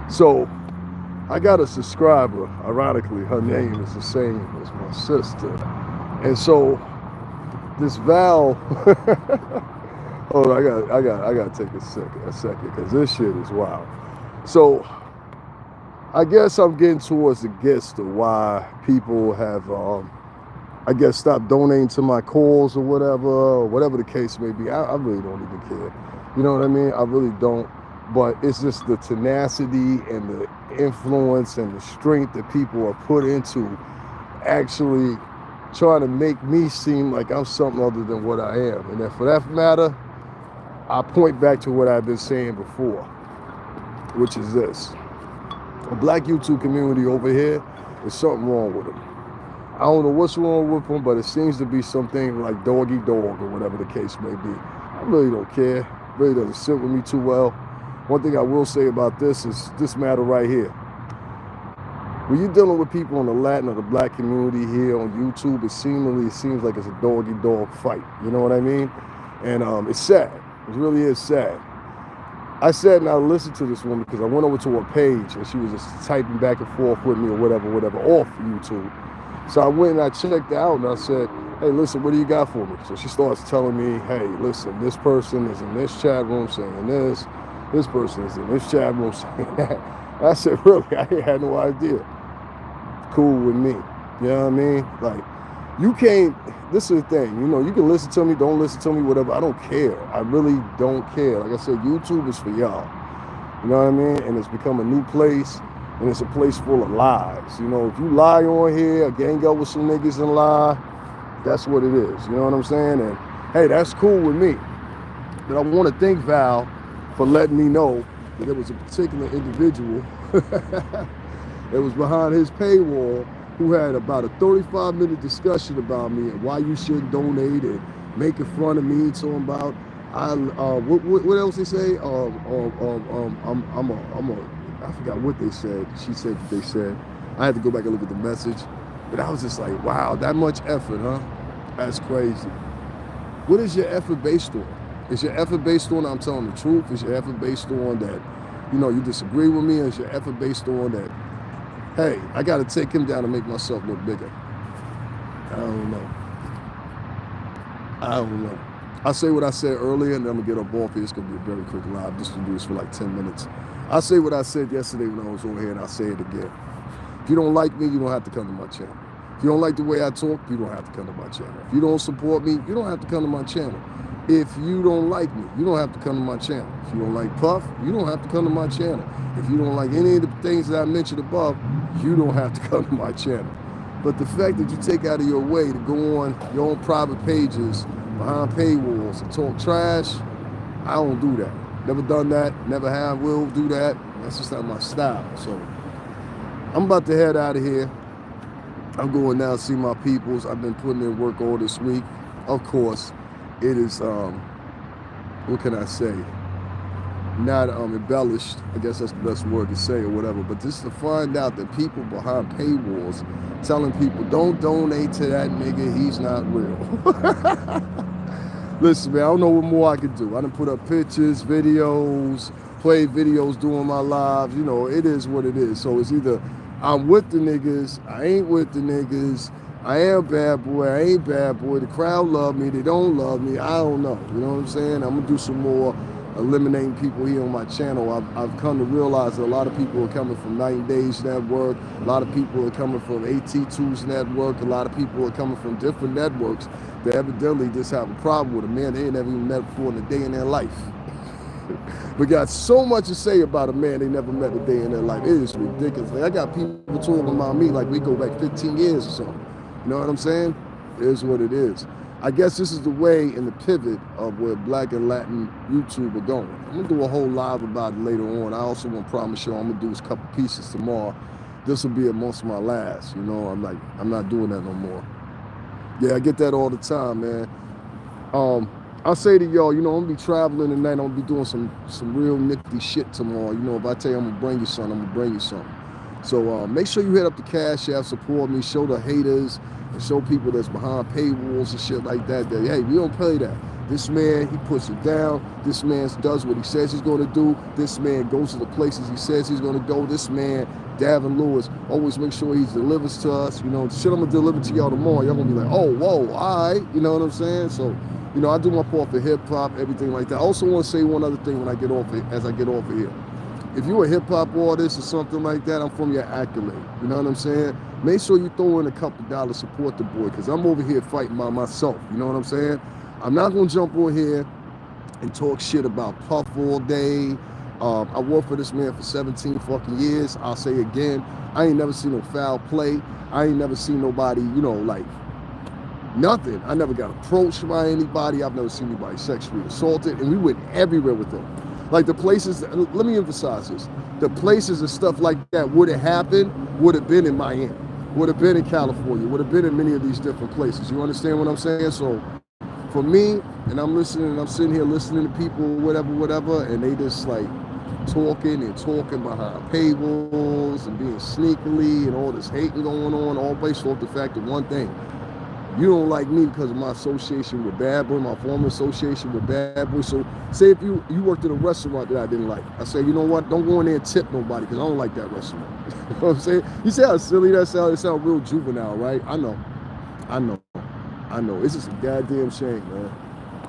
So I got a subscriber. Ironically, her name is the same as my sister. And so this Val, hold on, I got to take a second, because this shit is wild. So I guess I'm getting towards the gist of why people have, I guess, stopped donating to my cause or whatever the case may be. I really don't even care. You know what I mean? I really don't. But it's just the tenacity and the influence and the strength that people are put into actually trying to make me seem like I'm something other than what I am. And then for that matter, I point back to what I've been saying before, which is this. The black YouTube community over here, there's something wrong with them. I don't know what's wrong with them, but it seems to be something like doggy dog or whatever the case may be. I really don't care. It really doesn't sit with me too well. One thing I will say about this is this matter right here. When you're dealing with people in the Latin or the black community here on YouTube, it seems like it's a doggy dog fight. You know what I mean? And it's sad. It really is sad. I sat and I listened to this woman because I went over to her page and she was just typing back and forth with me or whatever, off YouTube. So I went and I checked it out and I said, hey, listen, what do you got for me? So she starts telling me, hey, listen, this person is in this chat room saying this person is in this chat room saying that. I said, really? I had no idea. Cool with me. You know what I mean? Like, you can't, this is the thing, you know, you can listen to me, don't listen to me, whatever. I don't care. I really don't care. Like I said, YouTube is for y'all. You know what I mean? And it's become a new place, and it's a place full of lies. You know, if you lie on here, gang up with some niggas and lie, that's what it is. You know what I'm saying? And hey, that's cool with me. But I want to thank Val for letting me know that there was a particular individual that was behind his paywall who had about a 35-minute discussion about me and why you shouldn't donate and making fun of me, talking about what else they say? I forgot what they said. She said that they said. I had to go back and look at the message, but I was just like, wow, that much effort, huh? That's crazy. What is your effort based on? Is your effort based on I'm telling the truth? Is your effort based on that, you know, you disagree with me? Is your effort based on that, hey, I got to take him down to make myself look bigger? I don't know. I'll say what I said earlier, and then I'm going to get up off here. It's going to be a very quick live. Just to do this for like 10 minutes. I'll say what I said yesterday when I was on here, and I'll say it again. If you don't like me, you don't have to come to my channel. If you don't like the way I talk, you don't have to come to my channel. If you don't support me, you don't have to come to my channel. If you don't like me, you don't have to come to my channel. If you don't like Puff, you don't have to come to my channel. If you don't like any of the things that I mentioned above, you don't have to come to my channel. But the fact that you take out of your way to go on your own private pages, behind paywalls, and talk trash, I don't do that. Never done that, never have, will do that. That's just not my style. So I'm about to head out of here. I'm going now to see my peoples. I've been putting in work all this week. Of course, it is, what can I say? Not embellished, I guess that's the best word to say or whatever, but just to find out that people behind paywalls telling people, don't donate to that nigga, he's not real. Listen, man, I don't know what more I can do. I done put up pictures, videos, played videos doing my lives. You know, it is what it is. So it's either I'm with the niggas, I ain't with the niggas, I am bad boy, I ain't bad boy, the crowd love me, they don't love me, I don't know. You know what I'm saying? I'm gonna do some more eliminating people here on my channel. I've come to realize that a lot of people are coming from 90 Days Network, a lot of people are coming from AT2's network, a lot of people are coming from different networks that evidently just have a problem with a man they ain't never even met before in a day in their life. But got so much to say about a man they never met a day in their life. It is ridiculous. Like, I got people talking about me like we go back 15 years or something. You know what I'm saying? It is what it is. I guess this is the way and the pivot of where Black and Latin YouTube are going. I'm gonna do a whole live about it later on. I also want to promise you I'm gonna do a couple pieces tomorrow. This will be amongst my last. You know, I'm not doing that no more. Yeah, I get that all the time, man. I'll say to y'all, you know, I'm gonna be traveling tonight. I'm gonna be doing some real nifty shit tomorrow. You know, if I tell you I'm gonna bring you something, I'm gonna bring you something. So make sure you hit up the Cash App, support me, show the haters, and show people that's behind paywalls and shit like that, that, hey, we don't play that. This man, he puts it down. This man does what he says he's going to do. This man goes to the places he says he's going to go. This man, Davin Lewis, always make sure he delivers to us. You know, the shit I'm going to deliver to y'all tomorrow, y'all going to be like, oh, whoa, all right. You know what I'm saying? So, you know, I do my part for hip-hop, everything like that. I also want to say one other thing when I get off it, as I get off of here. If you're a hip-hop artist or something like that, I'm from your accolade. You know what I'm saying? Make sure you throw in a couple dollars, support the boy, because I'm over here fighting by myself. You know what I'm saying? I'm not going to jump on here and talk shit about Puff all day. I worked for this man for 17 fucking years. I'll say again, I ain't never seen no foul play. I ain't never seen nobody, you know, like, nothing. I never got approached by anybody. I've never seen anybody sexually assaulted. And we went everywhere with them. Like the places, let me emphasize this. The places and stuff like that would have happened, would have been in Miami, would have been in California, would have been in many of these different places. You understand what I'm saying? So for me, and I'm listening, and I'm sitting here listening to people, whatever, and they just like talking behind paywalls and being sneakily and all this hating going on, all based off the fact of one thing. You don't like me because of my association with Bad Boy, my former association with Bad Boy. So say if you worked at a restaurant that I didn't like, I say, you know what, don't go in there and tip nobody because I don't like that restaurant. You know what I'm saying? You see how silly that sounds? It sounds real juvenile, right? I know. It's just a goddamn shame, man.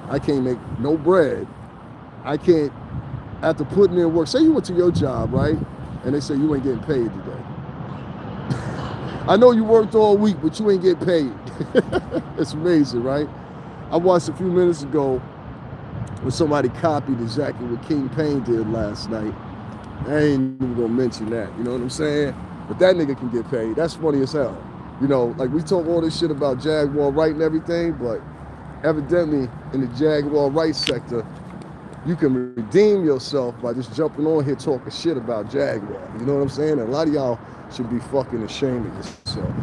I can't make no bread. I can't, after putting in work, say you went to your job, right? And they say you ain't getting paid today. I know you worked all week, but you ain't getting paid. It's amazing, right? I watched a few minutes ago when somebody copied exactly what King Payne did last night. I ain't even gonna mention that, you know what I'm saying? But that nigga can get paid. That's funny as hell. You know, like we talk all this shit about Jaguar right and everything, but evidently in the Jaguar right sector, you can redeem yourself by just jumping on here talking shit about Jaguar. You know what I'm saying? And a lot of y'all should be fucking ashamed of yourself.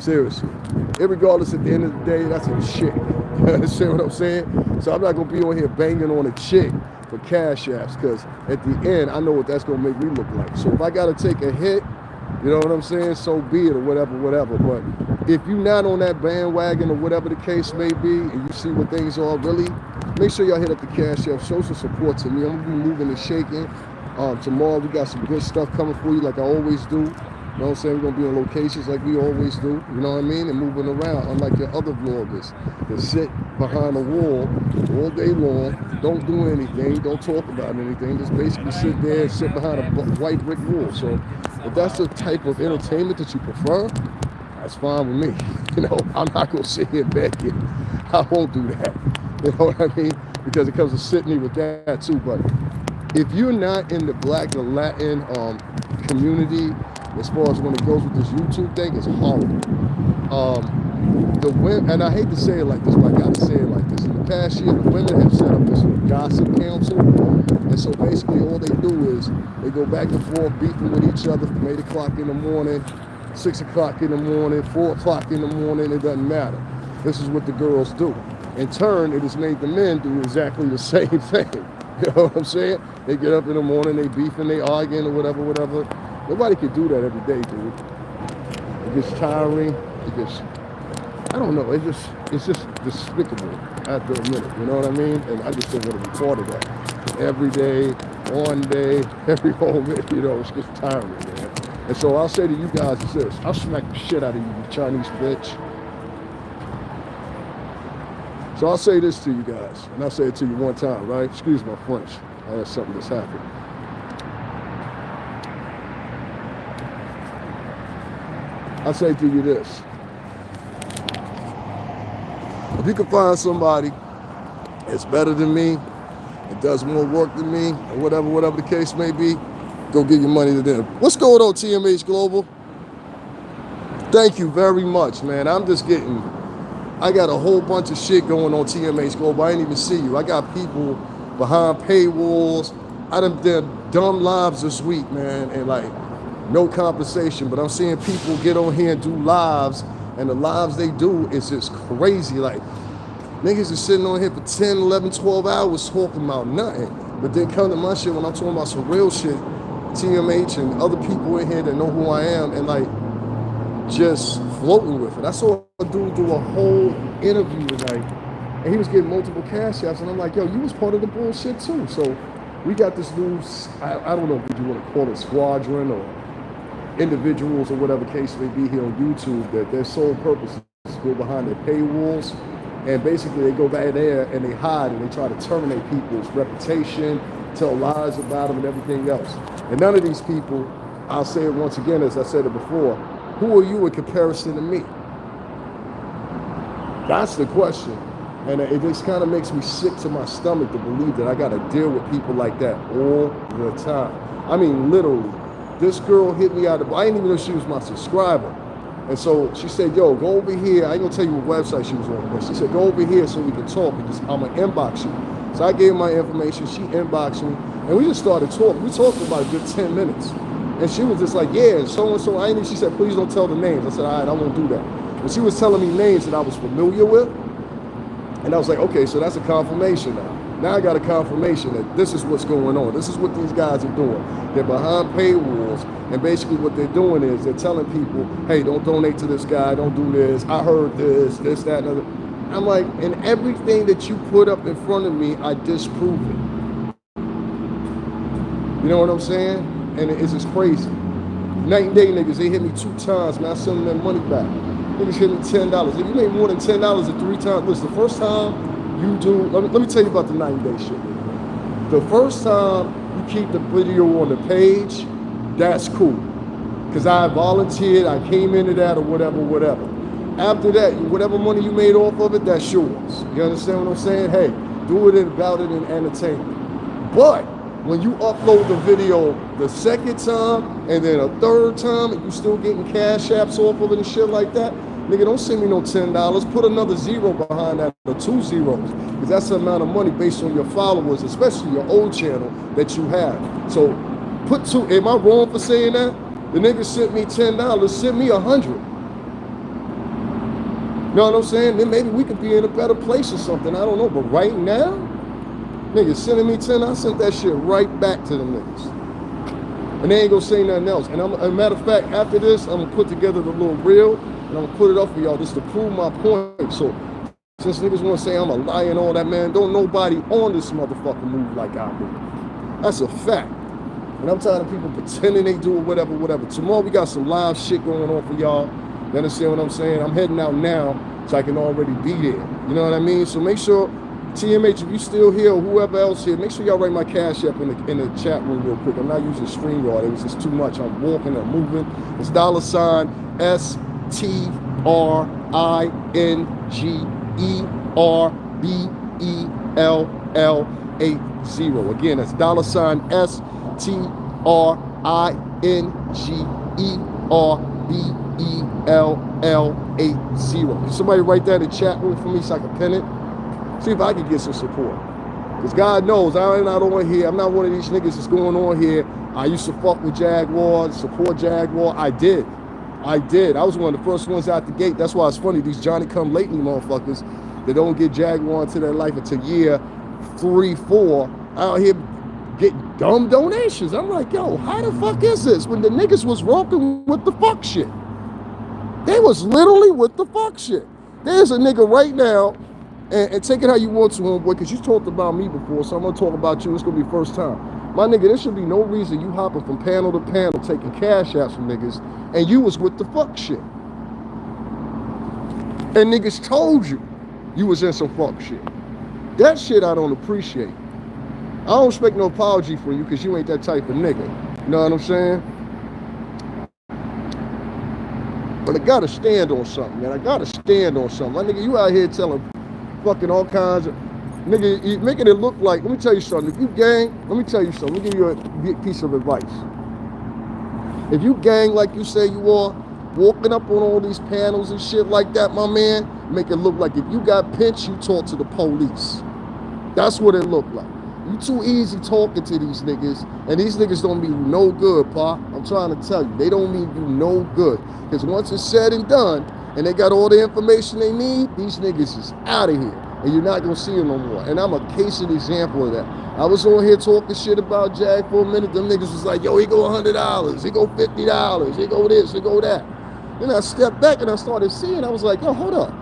Seriously. Irregardless, at the end of the day, that's a chick. You understand what I'm saying? So I'm not going to be on here banging on a chick for cash apps because at the end, I know what that's going to make me look like. So if I got to take a hit, you know what I'm saying? So be it or whatever. But if you're not on that bandwagon or whatever the case may be and you see what things are really, make sure y'all hit up the cash app. Show some support to me. I'm going to be moving and shaking. Tomorrow we got some good stuff coming for you like I always do. You know what I'm saying? We're going to be in locations like we always do. You know what I mean? And moving around, unlike your other vloggers that sit behind a wall all day long, don't do anything, don't talk about anything, just basically sit there and sit behind a white brick wall. So if that's the type of entertainment that you prefer, that's fine with me. You know, I'm not going to sit here begging. I won't do that. You know what I mean? Because it comes to sitting here with that too. But if you're not in the Black or Latin community, as far as when it goes with this YouTube thing, it's horrible. The women, and I hate to say it like this, but I got to say it like this. In the past year, the women have set up this gossip council, and so basically all they do is they go back and forth beefing with each other from 8 o'clock in the morning, 6 o'clock in the morning, 4 o'clock in the morning. It doesn't matter. This is what the girls do. In turn, it has made the men do exactly the same thing. You know what I'm saying? They get up in the morning, they beefing, they arguing or whatever. Nobody can do that every day, dude. It gets tiring. It gets, I don't know. It's just despicable after a minute. You know what I mean? And I just don't want to be part of that. Every day, one day, every moment, you know, it's just tiring, man. And so I'll say to you guys this. I'll smack the shit out of you, you Chinese bitch. So I'll say this to you guys, and I'll say it to you one time, right? Excuse my French. I had something that's happened. I'll say to you this. If you can find somebody that's better than me, that does more work than me, or whatever the case may be, go give your money to them. What's going on, TMH Global? Thank you very much, man. I got a whole bunch of shit going on TMH Global. I ain't even see you. I got people behind paywalls. I done did dumb lives this week, man, and like no compensation. But I'm seeing people get on here and do lives, and the lives they do is just crazy. Like niggas is sitting on here for 10, 11, 12 hours talking about nothing. But then come to my shit when I'm talking about some real shit, TMH and other people in here that know who I am, and like just floating with it. I saw a dude do a whole interview tonight And he was getting multiple cash apps, and I'm like, yo, you was part of the bullshit too. So we got this new, I don't know if you want to call it squadron or individuals or whatever case may be here on YouTube, that their sole purpose is to go behind their paywalls, and basically they go back there and they hide and they try to terminate people's reputation, tell lies about them and everything else. And none of these people, I'll say it once again as I said it before, who are you in comparison to me? That's the question. And it just kind of makes me sick to my stomach to believe that I got to deal with people like that all the time. I mean, literally, this girl hit me out of, I didn't even know she was my subscriber. And so she said, yo, go over here. I ain't gonna tell you what website she was on, but she said, go over here so we can talk because I'm gonna inbox you. So I gave her my information, she inboxed me, and we just started talking. We talked for about a good 10 minutes. And she was just like, yeah, so-and-so, she said, please don't tell the names. I said, all right, I won't do that. But she was telling me names that I was familiar with. And I was like, okay, so that's a confirmation now. Now I got a confirmation that this is what's going on. This is what these guys are doing. They're behind paywalls, and basically what they're doing is they're telling people, hey, don't donate to this guy, don't do this, I heard this, that, and other. I'm like, and everything that you put up in front of me, I disprove it. You know what I'm saying? And it's just crazy. Night and day niggas, they hit me 2 times, man, I send them their money back. Niggas hit me $10. If you made more than $10 at 3 times, listen, the first time you do, let me tell you about the 90-day shit. The first time you keep the video on the page, that's cool. Because I volunteered, I came into that or whatever. After that, whatever money you made off of it, that's yours. You understand what I'm saying? Hey, do it about it in entertainment. But when you upload the video the second time and then a third time and you still getting cash apps off of it and shit like that, nigga, don't send me no $10. Put another 0 behind that, or 2 zeros, because that's the amount of money based on your followers, especially your old channel that you have. So put 2. Am I wrong for saying that? The nigga sent me $10. Send me 100. You know what I'm saying? Then maybe we could be in a better place or something. I don't know. But right now, niggas sending me 10. I sent that shit right back to them niggas. And they ain't gonna say nothing else. And as a matter of fact, after this, I'm gonna put together the little reel, and I'm gonna put it up for y'all just to prove my point. So since niggas wanna say I'm a liar and all that, man, don't nobody on this motherfucker move like I do. That's a fact. And I'm tired of people pretending they do it, whatever. Tomorrow we got some live shit going on for y'all. You understand what I'm saying? I'm heading out now so I can already be there. You know what I mean? So make sure, TMH, if you still here or whoever else here, make sure y'all write my cash app in the chat room real quick. I'm not using StreamYard. It was just too much. I'm walking, I'm moving. It's $STRINGERBELL80. Again, that's $STRINGERBELL80. Can somebody write that in the chat room for me so I can pin it? See if I can get some support. Because God knows, I'm not on here. I'm not one of these niggas that's going on here. I used to fuck with Jaguar, support Jaguar. I did. I was one of the first ones out the gate. That's why it's funny, these Johnny-come-lately motherfuckers that don't get Jaguar into their life until year 3, 4, out here get dumb donations. I'm like, yo, how the fuck is this? When the niggas was rocking with the fuck shit. They was literally with the fuck shit. There's a nigga right now, and take it how you want to, homeboy, because you talked about me before, so I'm going to talk about you. It's going to be first time. My nigga, there should be no reason you hopping from panel to panel, taking cash outs from niggas, and you was with the fuck shit. And niggas told you was in some fuck shit. That shit I don't appreciate. I don't expect no apology from you because you ain't that type of nigga. You know what I'm saying? But I gotta stand on something, man. I gotta stand on something. My nigga, you out here telling fucking all kinds of, nigga, you making it look like, let me tell you something. If you gang, let me tell you something. Let me give you a piece of advice. If you gang like you say you are, walking up on all these panels and shit like that, my man, make it look like if you got pinched, you talk to the police. That's what it looked like. You too easy talking to these niggas, and these niggas don't mean you no good, pa. I'm trying to tell you, they don't mean you no good. Because once it's said and done, and they got all the information they need, these niggas is out of here. And you're not gonna see them no more. And I'm a case of example of that. I was on here talking shit about Jag for a minute. Them niggas was like, yo, he go $100, he go $50, he go this, he go that. Then I stepped back and I started seeing, I was like, yo, hold up.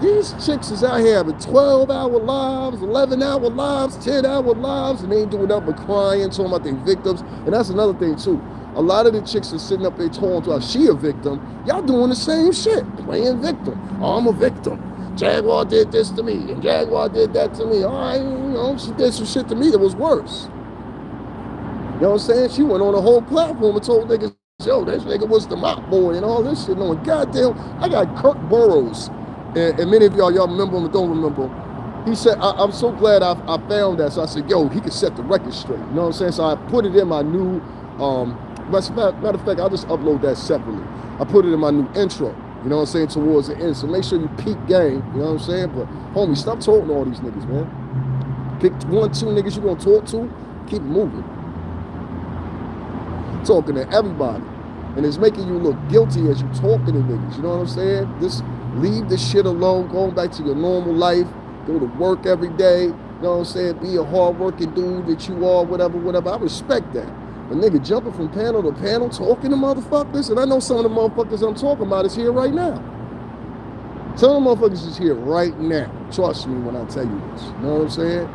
These chicks is out here having 12-hour lives, 11-hour lives, 10-hour lives, and they ain't doing nothing but crying, talking about their victims. And that's another thing too. A lot of the chicks are sitting up there talking about she a victim. Y'all doing the same shit, playing victim. Oh, I'm a victim. Jaguar did this to me, and Jaguar did that to me. All right, she did some shit to me that was worse. You know what I'm saying? She went on a whole platform and told niggas, yo, this nigga was the mop boy and all this shit. Knowing goddamn, I got Kirk Burroughs, and many of y'all remember him or don't remember him. He said, I'm so glad I found that. So I said, yo, he could set the record straight. You know what I'm saying? So I put it in my new, matter of fact, I'll just upload that separately. I put it in my new intro. You know what I'm saying, towards the end. So make sure you peep game, you know what I'm saying? But, homie, stop talking to all these niggas, man. Pick 1, 2 niggas you gonna talk to, keep moving. Talking to everybody. And it's making you look guilty as you talking to niggas, you know what I'm saying? Just leave this shit alone, going back to your normal life, go to work every day, you know what I'm saying? Be a hard-working dude that you are, whatever. I respect that. A nigga jumping from panel to panel, talking to motherfuckers, and I know some of the motherfuckers I'm talking about is here right now. Some of the motherfuckers is here right now. Trust me when I tell you this. You know what I'm saying?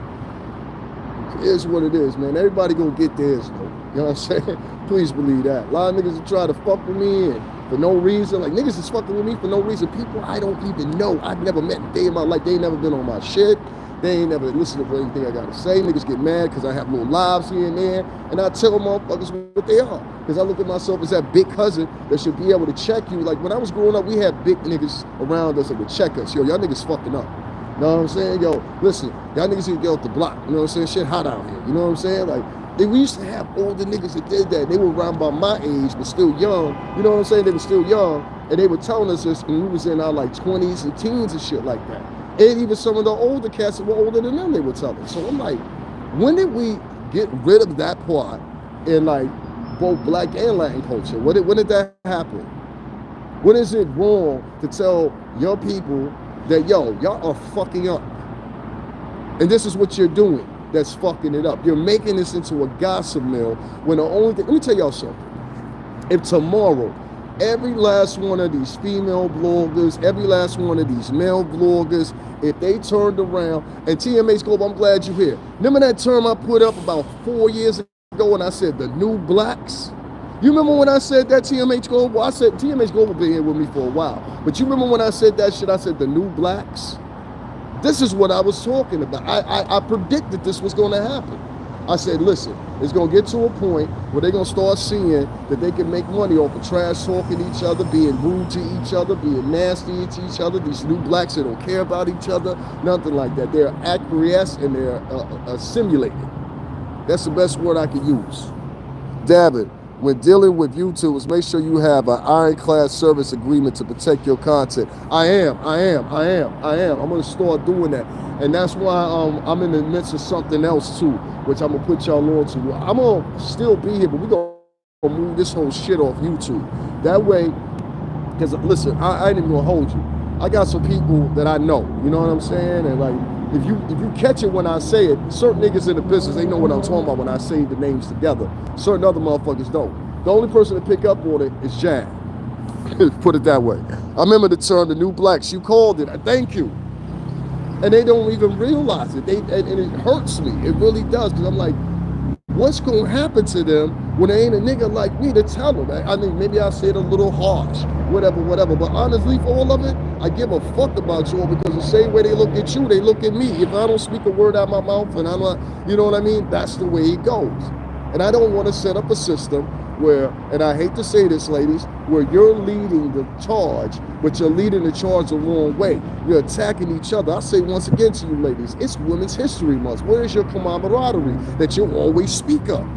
It is what it is, man. Everybody gonna get theirs, though. You know what I'm saying? Please believe that. A lot of niggas that try to fuck with me and for no reason. Like, niggas is fucking with me for no reason. People I don't even know. I've never met a day in my life. They ain't never been on my shit. They ain't never listened to anything I gotta say. Niggas get mad because I have little lives here and there. And I tell motherfuckers what they are. Because I look at myself as that big cousin that should be able to check you. Like, when I was growing up, we had big niggas around us that would check us. Yo, y'all niggas fucking up. You know what I'm saying? Yo, listen, y'all niggas need to get off the block. You know what I'm saying? Shit hot out here. You know what I'm saying? Like, we used to have older niggas that did that. They were around by my age, but still young. You know what I'm saying? They were still young. And they were telling us this when we was in our, like, 20s and teens and shit like that. And even some of the older cats that were older than them, they were telling. So I'm like, when did we get rid of that part in, like, both black and Latin culture? When did that happen? When is it wrong to tell your people that, yo, y'all are fucking up? And this is what you're doing that's fucking it up. You're making this into a gossip mill when the only thing, let me tell y'all something. If tomorrow, every last one of these female bloggers, every last one of these male bloggers, if they turned around, and TMH Global, I'm glad you're here. Remember that term I put up about 4 years ago when I said the new blacks? You remember when I said that, TMH Global? I said, TMH Global been here with me for a while. But you remember when I said that shit, I said the new blacks? This is what I was talking about. I predicted this was going to happen. I said, listen, it's going to get to a point where they're going to start seeing that they can make money off of trash talking each other, being rude to each other, being nasty to each other. These new blacks that don't care about each other, nothing like that. They're acquiesced and they're simulated. That's the best word I can use. David, when dealing with YouTubers, make sure you have an ironclad service agreement to protect your content. I am. I'm going to start doing that. And that's why I'm in the midst of something else too, which I'm going to put y'all on to. I'm going to still be here, but we're going to move this whole shit off YouTube. That way, because listen, I ain't even going to hold you. I got some people that I know, you know what I'm saying? And like, if you catch it when I say it, certain niggas in the business, they know what I'm talking about when I say the names together. Certain other motherfuckers don't. The only person to pick up on it is Jan. Put it that way. I remember the term, the new blacks. You called it. Thank you. And they don't even realize it. And it hurts me. It really does. Because I'm like, what's going to happen to them when there ain't a nigga like me to tell them? I mean, maybe I say it a little harsh, whatever. But honestly, for all of it, I give a fuck about you all, because the same way they look at you, they look at me. If I don't speak a word out of my mouth and I'm not, you know what I mean? That's the way it goes. And I don't want to set up a system where, and I hate to say this, ladies, where you're leading the charge, but you're leading the charge the wrong way. You're attacking each other. I say once again to you ladies, it's Women's History Month. Where is your camaraderie that you always speak of?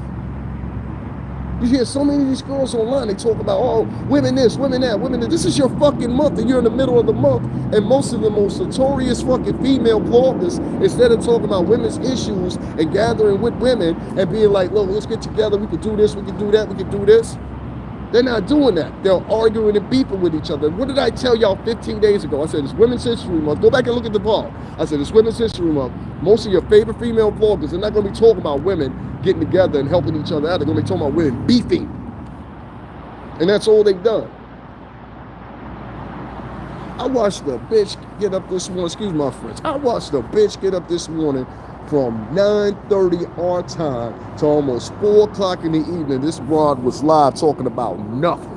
You hear so many of these girls online, they talk about, oh, women this, women that, women that. This is your fucking month, and you're in the middle of the month, and most of the most notorious fucking female bloggers, instead of talking about women's issues and gathering with women and being like, look, let's get together, we can do this, we can do that, we can do this. They're not doing that. They're arguing and beefing with each other. What did I tell y'all 15 days ago? I said, it's Women's History Month. Go back and look at the blog. I said, it's Women's History Month. Most of your favorite female bloggers are not going to be talking about women getting together and helping each other out. They're going to be talking about women beefing. And that's all they've done. I watched the bitch get up this morning. Excuse my French. I watched the bitch get up this morning from 9:30 our time to almost 4 o'clock in the evening. This broad was live talking about nothing.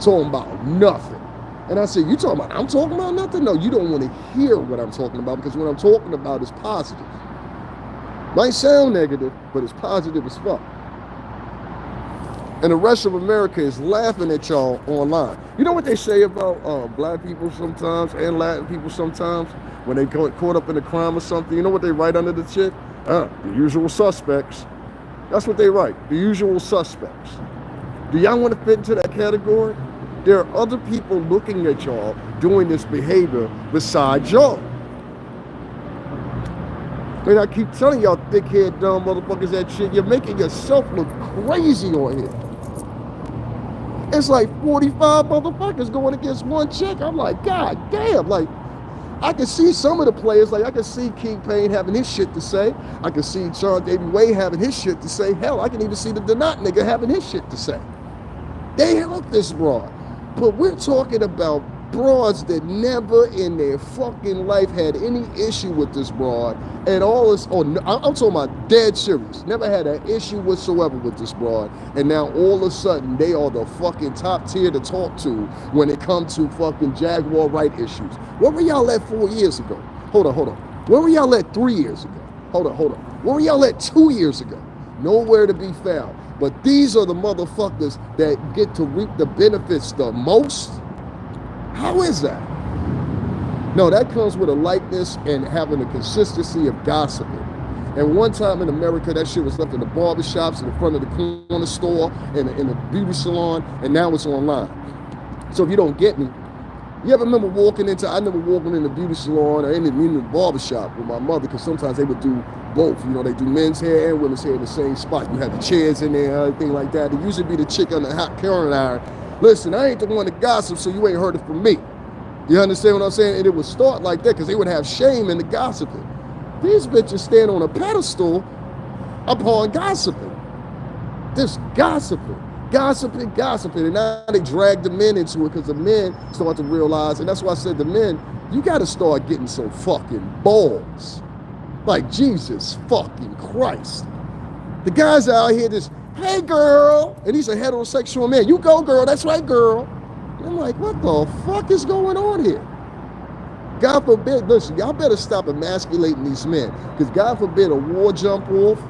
Talking about nothing. And I said, you talking about, I'm talking about nothing? No, you don't want to hear what I'm talking about, because what I'm talking about is positive. Might sound negative, but it's positive as fuck. And the rest of America is laughing at y'all online. You know what they say about black people sometimes and Latin people sometimes when they get caught up in a crime or something? You know what they write under the shit? The usual suspects. That's what they write, the usual suspects. Do y'all want to fit into that category? There are other people looking at y'all doing this behavior besides y'all. And I keep telling y'all thickhead dumb motherfuckers that shit, you're making yourself look crazy on here. It's like 45 motherfuckers going against one chick. I'm like, God damn. Like, I can see some of the players. Like, I can see King Payne having his shit to say. I can see Sean Davy Way having his shit to say. Hell, I can even see the Donut nigga having his shit to say. They help this broad. But we're talking about broads that never in their fucking life had any issue with this broad. And all this, I'm talking about dead serious. Never had an issue whatsoever with this broad. And now all of a sudden, they are the fucking top tier to talk to when it comes to fucking Jaguar right issues. Where were y'all at 4 years ago? Hold on. Where were y'all at 3 years ago? Hold on. Where were y'all at 2 years ago? Nowhere to be found. But these are the motherfuckers that get to reap the benefits the most. How is that? No, that comes with a likeness and having a consistency of gossiping. And one time in America, that shit was left in the barbershops, in the front of the corner store, in the beauty salon, and now it's online. So if you don't get me, you ever remember I never walking in the beauty salon or in the barbershop with my mother, because sometimes they would do both. You know, they do men's hair and women's hair in the same spot. You have the chairs in there and everything like that. It usually be the chick on the hot curling iron. Listen, I ain't the one to gossip, so you ain't heard it from me. You understand what I'm saying? And it would start like that because they would have shame in the gossiping. These bitches stand on a pedestal upon gossiping. This gossiping. And now they drag the men into it because the men start to realize, and that's why I said the men, you got to start getting some fucking balls. Like, Jesus fucking Christ. The guys out here just, hey girl, and he's a heterosexual man. You go girl, that's right girl. And I'm like, what the fuck is going on here? God forbid, listen, y'all better stop emasculating these men, because God forbid a war jump off,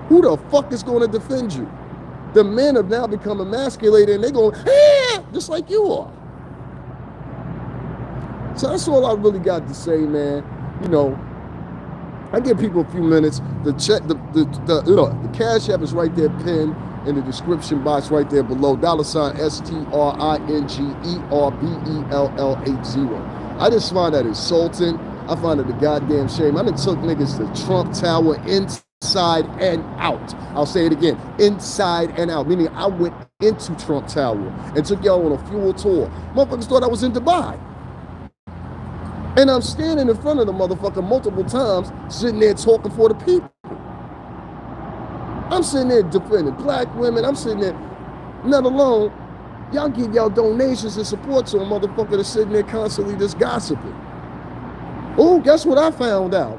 who the fuck is going to defend you? The men have now become emasculated and they're going, just like you are. So that's all I really got to say, man. You know, I give people a few minutes to check the Cash App is right there pinned in the description box right there below. $STRINGERBELL80. I just find that insulting. I find it a goddamn shame. I done took niggas to Trump Tower inside and out. I'll say it again, inside and out. Meaning I went into Trump Tower and took y'all on a fuel tour. Motherfuckers thought I was in Dubai. And I'm standing in front of the motherfucker multiple times, sitting there talking for the people. I'm sitting there defending black women. I'm sitting there, not alone, y'all give y'all donations and support to a motherfucker that's sitting there constantly just gossiping. Oh, guess what I found out?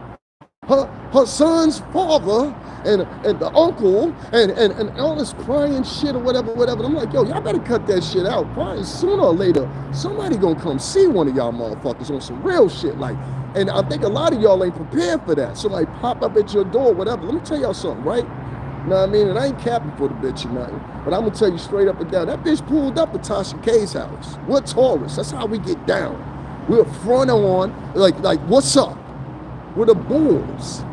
Her son's father and the uncle and all this crying shit or whatever. I'm like, yo, y'all better cut that shit out. Probably sooner or later, somebody gonna come see one of y'all motherfuckers on some real shit. Like, and I think a lot of y'all ain't prepared for that. So like, pop up at your door, whatever. Let me tell y'all something, right? You know what I mean? And I ain't capping for the bitch or nothing, but I'm gonna tell you straight up and down, that bitch pulled up at Tasha K's house. We're Taurus. That's how we get down. We're front on, like what's up? We're the bulls.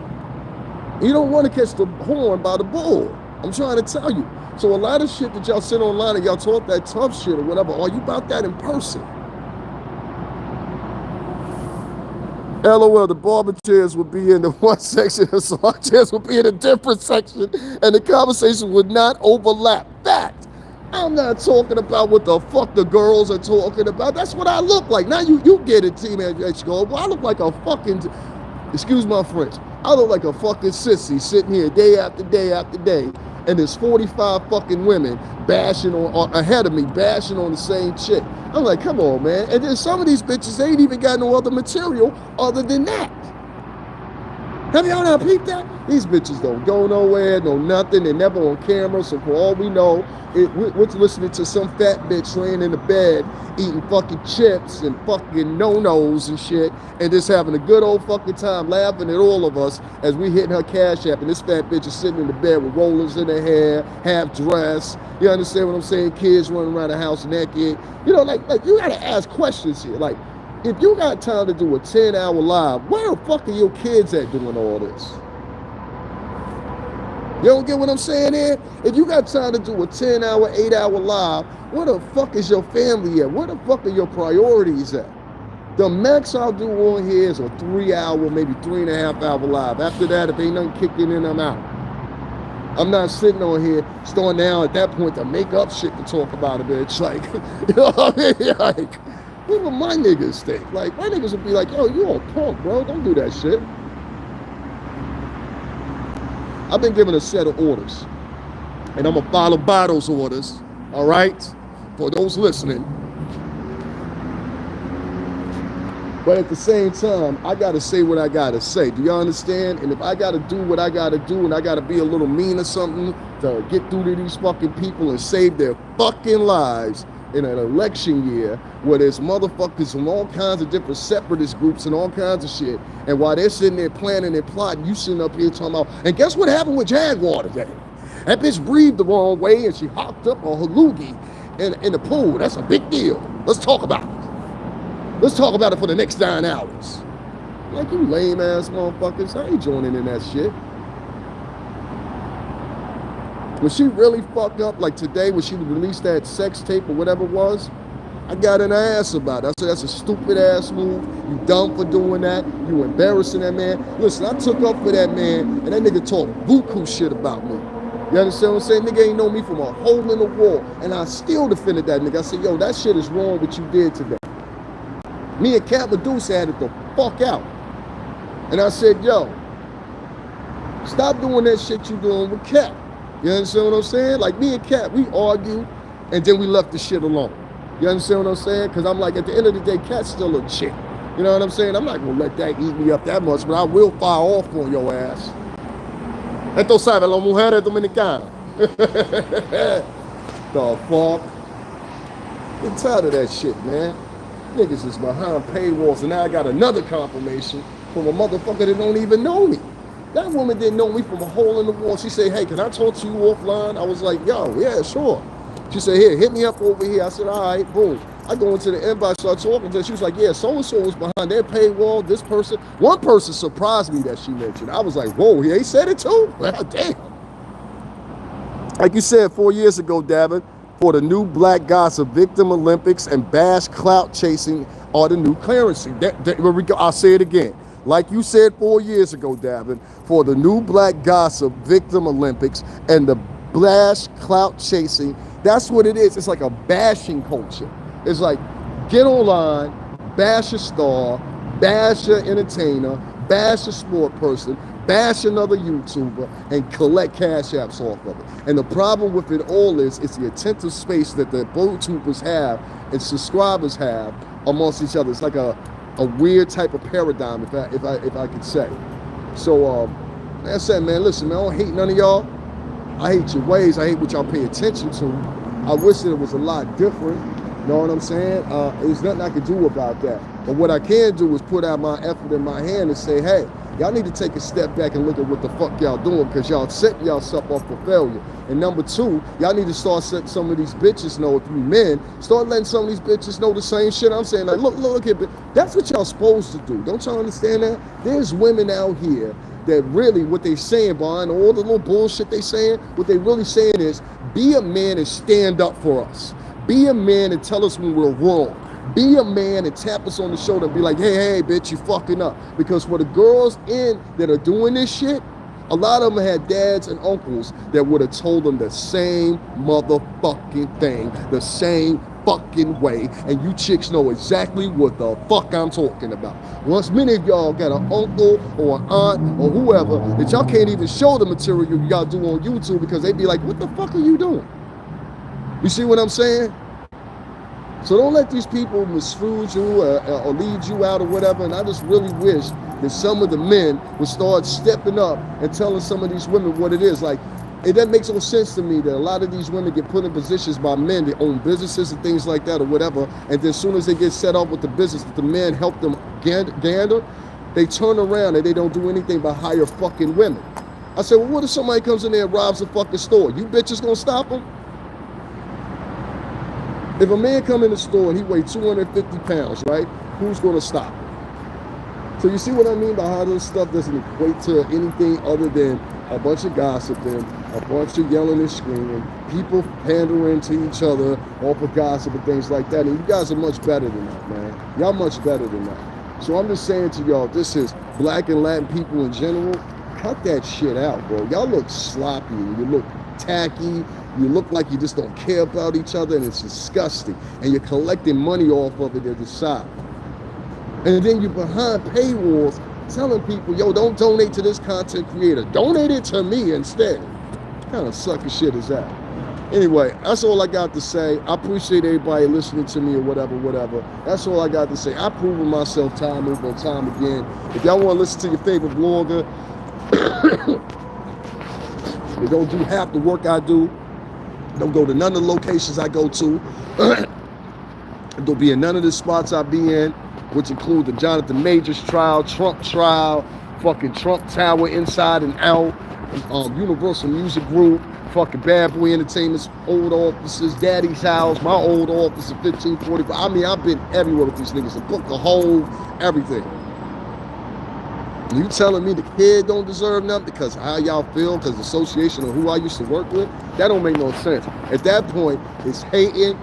You don't want to catch the horn by the bull. I'm trying to tell you. So a lot of shit that y'all sit online and y'all talk that tough shit or whatever, are you about that in person? LOL, the barber chairs would be in the one section, the salon chairs would be in a different section, and the conversation would not overlap. Fact. I'm not talking about what the fuck the girls are talking about. That's what I look like. Now you get it, Team Edge Global. I look like a fucking, excuse my French, I look like a fucking sissy sitting here day after day after day. and there's 45 fucking women bashing on ahead of me, bashing on the same chick. I'm like, come on, man. And then some of these bitches, they ain't even got no other material other than that. Have y'all not peeped that? These bitches don't go nowhere, no nothing. They're never on camera. So for all we know, we're listening to some fat bitch laying in the bed eating fucking chips and fucking no-nos and shit, and just having a good old fucking time laughing at all of us as we hitting her cash app, and this fat bitch is sitting in the bed with rollers in her hair, half dressed. You understand what I'm saying? Kids running around the house naked. You know, like you gotta ask questions here. Like, if you got time to do a 10-hour live, where the fuck are your kids at doing all this? You don't get what I'm saying here? If you got time to do a 10-hour, 8-hour live, where the fuck is your family at? Where the fuck are your priorities at? The max I'll do on here is a 3-hour, maybe 3.5-hour live. After that, if ain't nothing kicking in, I'm out. I'm not sitting on here starting now at that point to make up shit to talk about a bitch. Like, you know what I mean? Like, what would my niggas think? Like, my niggas would be like, yo, you a punk, bro. Don't do that shit. I've been given a set of orders, and I'm going to follow by those orders, all right, for those listening. But at the same time, I got to say what I got to say. Do y'all understand? And if I got to do what I got to do, and I got to be a little mean or something to get through to these fucking people and save their fucking lives in an election year where there's motherfuckers from all kinds of different separatist groups and all kinds of shit, and while they're sitting there planning and plotting, you sitting up here talking about, and guess what happened with Jaguar today? That bitch breathed the wrong way and she hopped up a loogie in the pool. That's a big deal. Let's talk about it. Let's talk about it for the next 9 hours. Like, you lame ass motherfuckers, I ain't joining in that shit. When she really fucked up, like today, when she released that sex tape or whatever it was, I got an ass about it. I said, that's a stupid ass move. You dumb for doing that. You embarrassing that man. Listen, I took up for that man, and that nigga talked buku shit about me. You understand what I'm saying? Nigga ain't know me from a hole in the wall, and I still defended that nigga. I said, yo, that shit is wrong what you did today. Me and Cat Medusa had it the fuck out. And I said, yo, stop doing that shit you doing with Cat. You understand what I'm saying? Like, me and Cat, we argued, and then we left the shit alone. You understand what I'm saying? Because I'm like, at the end of the day, Cat's still a chick. You know what I'm saying? I'm not going to let that eat me up that much, but I will fire off on your ass. Esto sabe, las mujeres dominicanas. The fuck? I'm tired of that shit, man. Niggas is behind paywalls, and now I got another confirmation from a motherfucker that don't even know me. That woman didn't know me from a hole in the wall. She said, hey, can I talk to you offline? I was like, yo, yeah, sure. She said, here, hit me up over here. I said, all right, boom. I go into the inbox, start talking to her. She was like, yeah, so-and-so was behind their paywall, this person. One person surprised me that she mentioned. I was like, whoa, they said it too? Well, damn. Like you said 4 years ago, Davin, for the new Black Gossip, Victim Olympics and Bash Clout Chasing are the new currency. I'll say it again. Like you said 4 years ago, Davin, for the new Black Gossip, Victim Olympics and the Bash Clout Chasing, that's what it is. It's like a bashing culture. It's like, get online, bash a star, bash an entertainer, bash a sport person, bash another YouTuber, and collect cash apps off of it. And the problem with it all is, it's the attentive space that the YouTubers have and subscribers have amongst each other. It's like a weird type of paradigm, if I could say. So, like I said, man, listen, man, I don't hate none of y'all. I hate your ways. I hate what y'all pay attention to. I wish that it was a lot different. You know what I'm saying? There's nothing I can do about that. But what I can do is put out my effort in my hand and say, hey, y'all need to take a step back and look at what the fuck y'all doing, because y'all setting y'allself up for failure. And number two, y'all need to start letting some of these bitches know, if you men, start letting some of these bitches know the same shit I'm saying. Like, look here, that's what y'all supposed to do. Don't y'all understand that? There's women out here that really, what they saying behind all the little bullshit they saying, what they really saying is, be a man and stand up for us. Be a man and tell us when we're wrong. Be a man and tap us on the shoulder and be like, hey, bitch, you fucking up. Because for the girls that are doing this shit, a lot of them had dads and uncles that would have told them the same motherfucking thing, the same fucking way, and you chicks know exactly what the fuck I'm talking about. Once many of y'all got an uncle or an aunt or whoever that y'all can't even show the material y'all do on YouTube because they be like, what the fuck are you doing? You see what I'm saying? So don't let these people misfood you or lead you out or whatever. And I just really wish that some of the men would start stepping up and telling some of these women what it is. Like, that makes no sense to me that a lot of these women get put in positions by men that own businesses and things like that or whatever. And then as soon as they get set up with the business that the men help them gander, they turn around and they don't do anything but hire fucking women. I said, well, what if somebody comes in there and robs a fucking store? You bitches gonna stop them? If a man come in the store and he weighs 250 pounds, right, who's going to stop him? So you see what I mean by how this stuff doesn't equate to anything other than a bunch of gossiping, a bunch of yelling and screaming, people pandering to each other off of gossip and things like that. And you guys are much better than that, man. Y'all much better than that. So I'm just saying to y'all, this is black and Latin people in general. Cut that shit out, bro. Y'all look sloppy and you look tacky. You look like you just don't care about each other, and it's disgusting. And you're collecting money off of it at the side. And then you're behind paywalls telling people, yo, don't donate to this content creator. Donate it to me instead. What kind of sucker shit is that? Anyway, that's all I got to say. I appreciate everybody listening to me or whatever. That's all I got to say. I've proven myself time over and time again. If y'all want to listen to your favorite blogger, they don't do half the work I do. Don't go to none of the locations I go to. Don't be in none of the spots I be in, which include the Jonathan Majors trial, Trump trial, fucking Trump Tower inside and out, Universal Music Group, fucking Bad Boy Entertainment's old offices, Daddy's house, my old office at 1545. I mean, I've been everywhere with these niggas. The book, the whole, everything. You telling me the kid don't deserve nothing because of how y'all feel, because the association of who I used to work with? That don't make no sense. At that point, it's hating,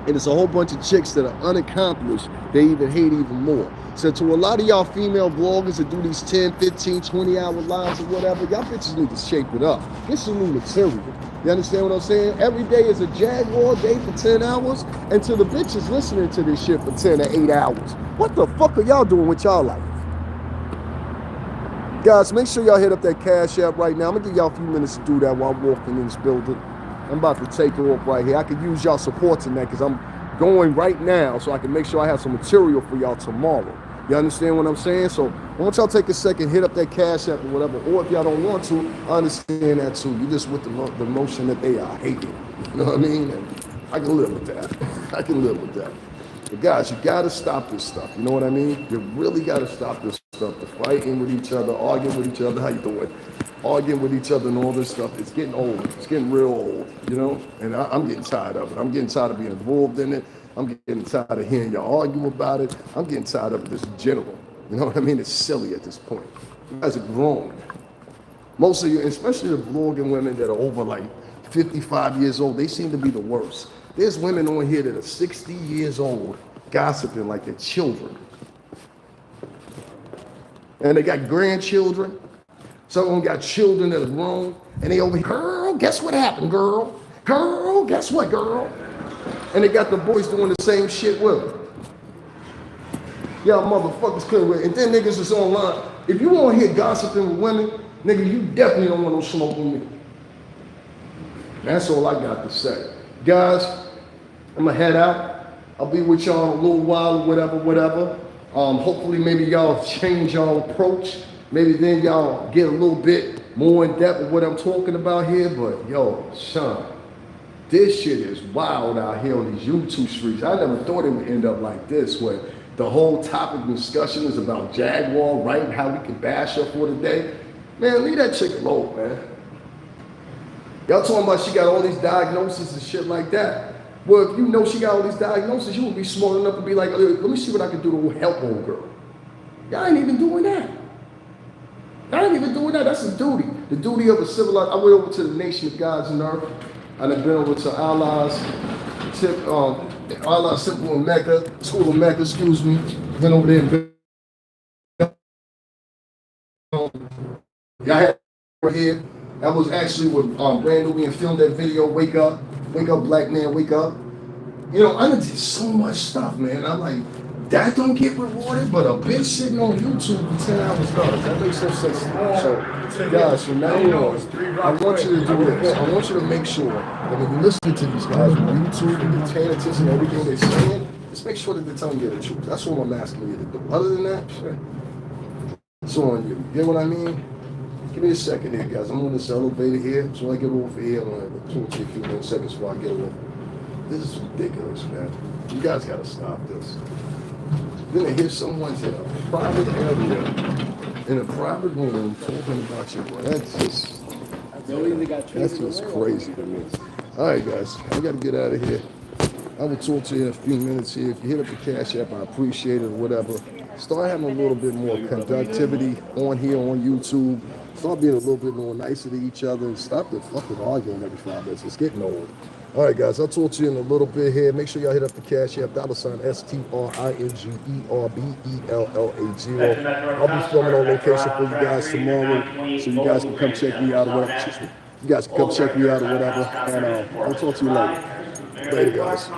and it's a whole bunch of chicks that are unaccomplished. They even hate even more. So to a lot of y'all female bloggers that do these 10, 15, 20-hour lives or whatever, y'all bitches need to shape it up. This is new material. You understand what I'm saying? Every day is a Jaguar day for 10 hours until the bitches listening to this shit for 10 or 8 hours. What the fuck are y'all doing with y'all life? Guys, make sure y'all hit up that Cash App right now. I'm going to give y'all a few minutes to do that while I'm walking in this building. I'm about to take it off right here. I could use y'all support in that because I'm going right now so I can make sure I have some material for y'all tomorrow. You understand what I'm saying? So once y'all take a second, hit up that Cash App or whatever. Or if y'all don't want to, I understand that too. You just with the motion that they are hating. You know what I mean? And I can live with that. I can live with that. But guys, you gotta stop this stuff. You know what I mean? You really gotta stop this stuff. The fighting with each other, arguing with each other. How you doing? Arguing with each other and all this stuff. It's getting old. It's getting real old. You know? And I'm getting tired of it. I'm getting tired of being involved in it. I'm getting tired of hearing y'all argue about it. I'm getting tired of it just in general. You know what I mean? It's silly at this point. You guys are grown. Most of you, especially the blogging women that are over like 55 years old, they seem to be the worst. There's women on here that are 60 years old gossiping like they're children. And they got grandchildren. Some of them got children that are grown. And they over here, girl, guess what happened, girl? Girl, guess what, girl? And they got the boys doing the same shit with them. Y'all motherfuckers couldn't wait. And then niggas is online. If you want to hear gossiping with women, nigga, you definitely don't want no smoke with me. That's all I got to say. Guys, I'm gonna head out. I'll be with y'all in a little while, whatever. Hopefully maybe y'all change y'all approach. Maybe then y'all get a little bit more in depth of what I'm talking about here. But yo, son, this shit is wild out here on these YouTube streets. I never thought it would end up like this, where the whole topic of discussion is about Jaguar, right, and how we can bash her for the day. Man, leave that chick alone, man. Y'all talking about she got all these diagnoses and shit like that. Well, if you know she got all these diagnoses, you would be smart enough to be like, let me see what I can do to help old girl. Y'all ain't even doing that. Y'all ain't even doing that. That's a duty. The duty of a civilized. I went over to the Nation of Gods and Earth, and I've been over to Allah's Simple in Mecca, School of Mecca, excuse me. Been over there and been. Y'all had right here. That was actually what Brandon, we filmed that video, Wake Up, Black Man, Wake Up. You know, I done did so much stuff, man. I'm like, that don't get rewarded, but a bitch sitting on YouTube for 10 hours does. That makes no sense to me. So, guys, from now on, I want you to do this. I want you to make sure that when you listen to these guys on YouTube and you're paying attention to everything they're saying, just make sure that they're telling you the truth. That's what I'm asking you to do. Other than that, it's on you. You get what I mean? Give me a second here, guys. I'm on this elevator here. So when I get over here, I'm going to talk to you a few more seconds before I get over. This is ridiculous, man. You guys got to stop this. Then to hear someone's in a private area, in a private room, talking about your boy. That's just crazy to me. All right, guys. I got to get out of here. I will talk to you in a few minutes here. If you hit up the Cash App, I appreciate it or whatever. Start having a little bit more conductivity on here on YouTube. Start being a little bit more nicer to each other and stop the fucking arguing every 5 minutes. It's getting old. All right, guys, I'll talk to you in a little bit here. Make sure y'all hit up the Cash App, $STRINGERBELLA0. I'll be filming on location for you guys tomorrow, so you guys can come check me out or whatever. You guys can come check me out or whatever, and I'll talk to you later. Later, guys.